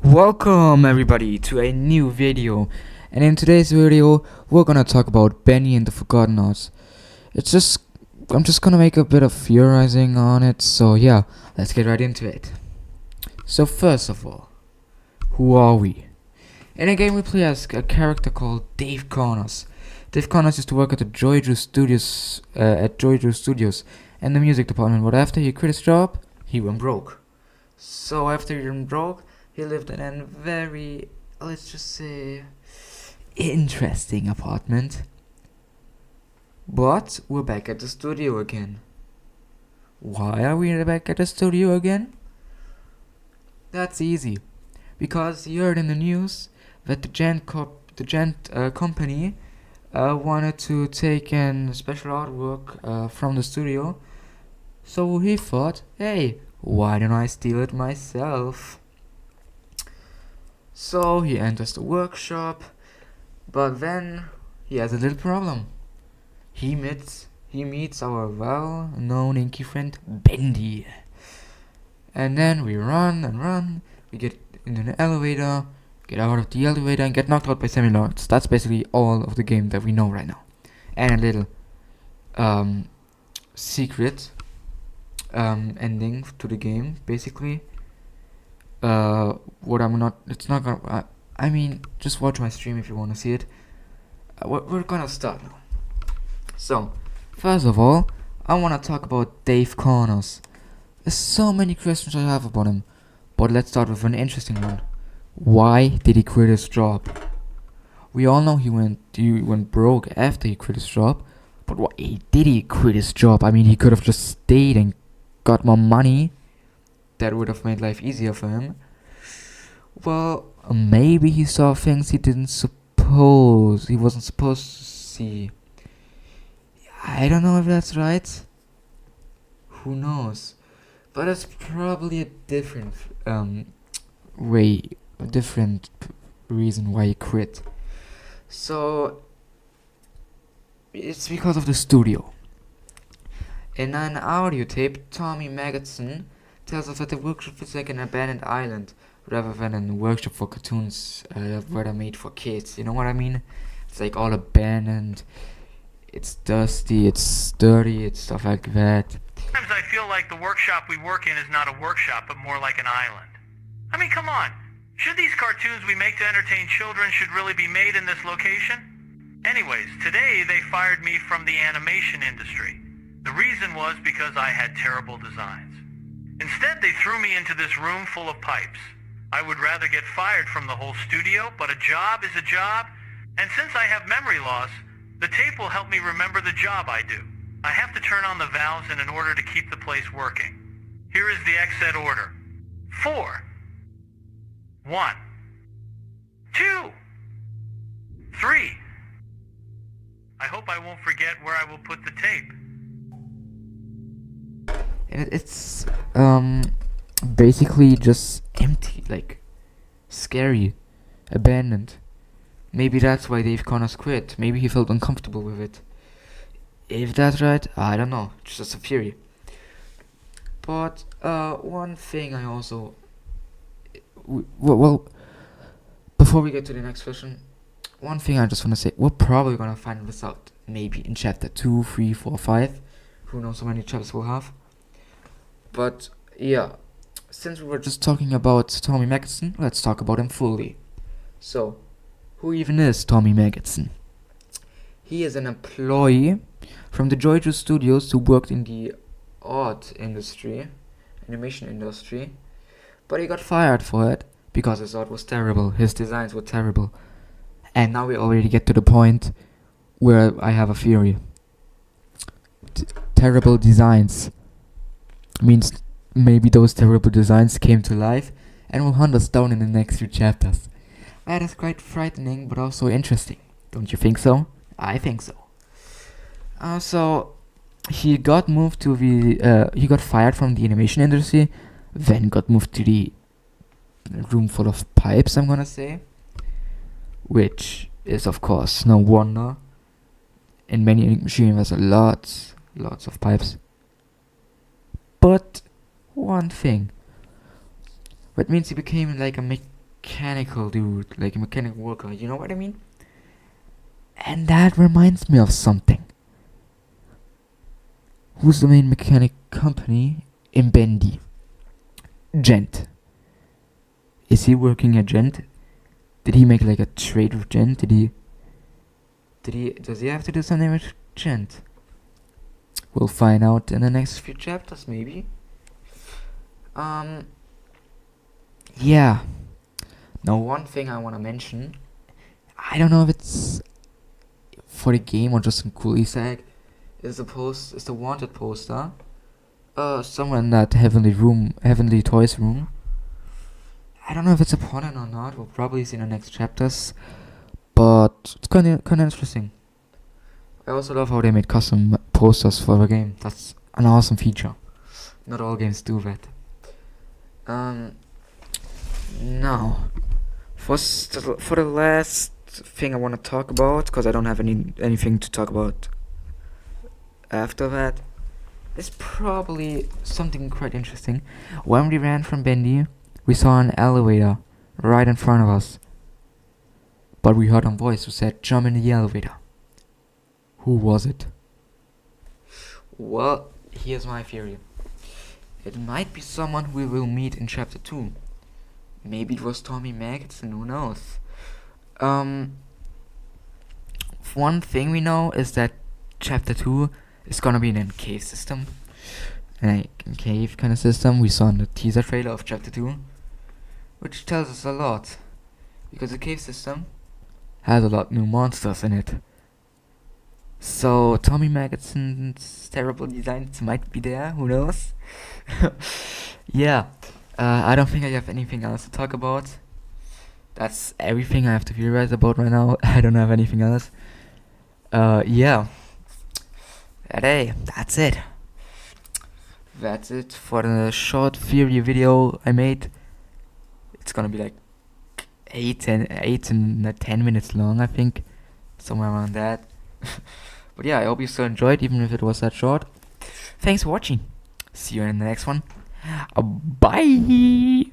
Welcome everybody to a new video, and in today's video we're gonna talk about Benny and the Forgotten Arts. I'm just gonna make a bit of theorizing on it, so yeah, let's get right into it. So first of all, who are we? In a game we play as a character called Dave Connors. Dave Connors used to work at the Joy-Drew Studios, in the music department, but after he quit his job, he went broke. So after he went broke, he lived in a very, let's just say, interesting apartment. But we're back at the studio again. Why are we back at the studio again? That's easy. Because you heard in the news that the Gent company wanted to take in special artwork from the studio. So he thought, hey, why don't I steal it myself? So he enters the workshop, but then he has a little problem. He meets our well-known inky friend Bendy. And then we run and run, we get into an elevator, get out of the elevator and get knocked out by semi-lords. That's basically all of the game that we know right now. And a little secret ending to the game, basically. Just watch my stream if you want to see it. We're gonna start now. So, first of all, I want to talk about Dave Connors. There's so many questions I have about him, but let's start with an interesting one. Why did he quit his job? We all know he went broke after he quit his job, but why did he quit his job? I mean, he could have just stayed and got more money. That would have made life easier for him. Well, maybe he saw things he wasn't supposed to see. I don't know if that's right. Who knows? But it's probably a different reason why he quit. So it's because of the studio. In an audio tape, Tommy Magotson tells us that the workshop is like an abandoned island rather than a workshop for cartoons where they're made for kids. You know what I mean? It's like all abandoned. It's dusty, it's dirty, it's stuff like that. Sometimes I feel like the workshop we work in is not a workshop, but more like an island. I mean, come on. Should these cartoons we make to entertain children should really be made in this location? Anyways, today they fired me from the animation industry. The reason was because I had terrible designs. Instead, they threw me into this room full of pipes. I would rather get fired from the whole studio, but a job is a job, and since I have memory loss, the tape will help me remember the job I do. I have to turn on the valves in order to keep the place working. Here is the exit order. 4, 1, 2, 3. I hope I won't forget where I will put the tape. And it's basically just empty, like scary, abandoned. Maybe that's why Dave Connors quit. Maybe he felt uncomfortable with it. If that's right, I don't know. It's just a theory. But one thing I also well, before we get to the next question, one thing I just want to say, we're probably gonna find this out maybe in chapter 2, 3, 4, 5. Who knows how many chapters we'll have. But yeah, since we were just talking about Tommy Magotson, let's talk about him fully. So, who even is Tommy Magotson? He is an employee from the Joy-Drew Studios who worked in the animation industry, but he got fired for it because his art was terrible, his designs were terrible. And now we already get to the point where I have a theory. Terrible designs means maybe those terrible designs came to life and will hunt us down in the next few chapters. That is quite frightening, but also interesting. Don't you think so? I think so. So he got moved to he got fired from the animation industry, then got moved to the room full of pipes, I'm gonna say, which is of course no wonder. In many machines there's lots of pipes. But one thing, that means he became like a mechanical dude, like a mechanical worker, you know what I mean? And that reminds me of something. Who's the main mechanic company in Bendy? Gent. Is he working at Gent? Did he make like a trade with Gent? Does he have to do something with Gent? We'll find out in the next few chapters, maybe. Yeah. Now, one thing I want to mention, I don't know if it's for the game or just some cool Easter egg, is the wanted poster. Somewhere in that heavenly toys room. I don't know if it's a pattern or not. We'll probably see in the next chapters, but it's kind of interesting. I also love how they made custom posters for the game. That's an awesome feature. Not all games do that. Now, for the last thing I want to talk about, because I don't have anything to talk about after that, is probably something quite interesting. When we ran from Bendy, we saw an elevator right in front of us, but we heard a voice who said, "Jump in the elevator." Who was it? Well, here's my theory. It might be someone we will meet in chapter 2. Maybe it was Tommy Maggottson, who knows? One thing we know is that chapter 2 is gonna be in a cave system. A cave kind of system we saw in the teaser trailer of chapter 2. Which tells us a lot. Because the cave system has a lot new monsters in it. So Tommy Maggottson's terrible designs might be there, who knows? Yeah, I don't think I have anything else to talk about. That's everything I have to theorize about right now. I don't have anything else. Yeah. Hey, that's it. That's it for the short theory video I made. It's gonna be like 8 and 10 minutes long, I think. Somewhere around that. But yeah, I hope you still enjoyed, even if it was that short. Thanks for watching. See you in the next one. Bye!